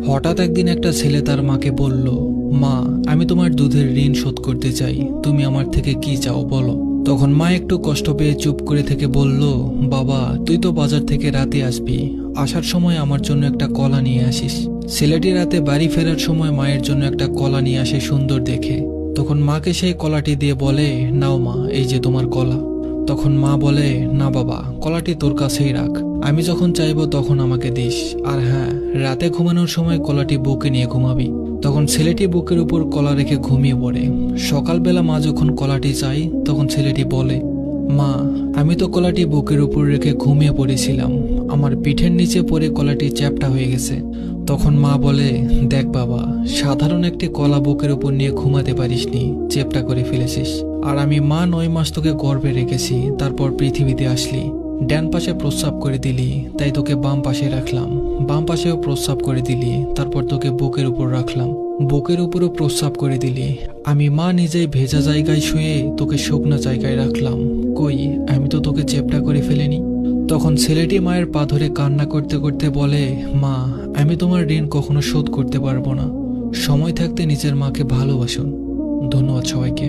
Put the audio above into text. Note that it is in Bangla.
হঠাৎ একদিন একটা ছেলে তার মাকে বলল, মা, আমি তোমার দুধের ঋণ শোধ করতে চাই, তুমি আমার থেকে কি চাও বলো। তখন মা একটু কষ্ট পেয়ে চুপ করে থেকে বলল, বাবা, তুই তো বাজার থেকে রাতে আসবি, আসার সময় আমার জন্য একটা কলা নিয়ে আসিস। ছেলেটি রাতে বাড়ি ফেরার সময় মায়ের জন্য একটা কলা নিয়ে আসে সুন্দর দেখে। তখন মাকে সেই কলাটি দিয়ে বলে, নাও মা, এই যে তোমার কলা। তখন মা বলে, না বাবা, কলাটি তোর কাছেই রাখ, আমি যখন চাইবো তখন আমাকে দিস। আর হ্যাঁ, রাতে ঘুমানোর সময় কলাটি বুকে নিয়ে ঘুমাবি। তখন ছেলেটি বুকের উপর কলা রেখে ঘুমিয়ে পড়ে। সকালবেলা মা যখন কলাটি চাই, তখন ছেলেটি বলে, মা, আমি তো কলাটি বুকের উপর রেখে ঘুমিয়ে পড়েছিলাম, আমার পিঠের নিচে পড়ে কলাটি চ্যাপ্টা হয়ে গেছে। তখন মা বলে, দেখ বাবা, সাধারণ একটি কলা বুকের উপর নিয়ে ঘুমাতে পারিসনি, চ্যাপ্টা করে ফেলেছিস। আর আমি মা 9 মাস তোকে গর্ভে রেখেছি, তারপর পৃথিবীতে আসলি। ডান পাশে প্রস্রাব করে দিলি, তাই তোকে বাম পাশে রাখলাম। বাম পাশেও প্রস্রাব করে দিলি, তারপর তোকে বুকের উপর রাখলাম। বুকের উপরও প্রস্রাব করে দিলি। আমি মা নিজেই ভেজা জায়গায় শুয়ে তোকে শুকনো জায়গায় রাখলাম। কই, আমি তো তোকে চ্যাপ্টা করে ফেলিনি। তখন ছেলেটি মায়ের পা ধরে কান্না করতে করতে বলে, মা, আমি তোমার ঋণ কখনো শোধ করতে পারবো না। সময় থাকতে নিজের মাকে ভালোবাসুন। ধন্যবাদ সবাইকে।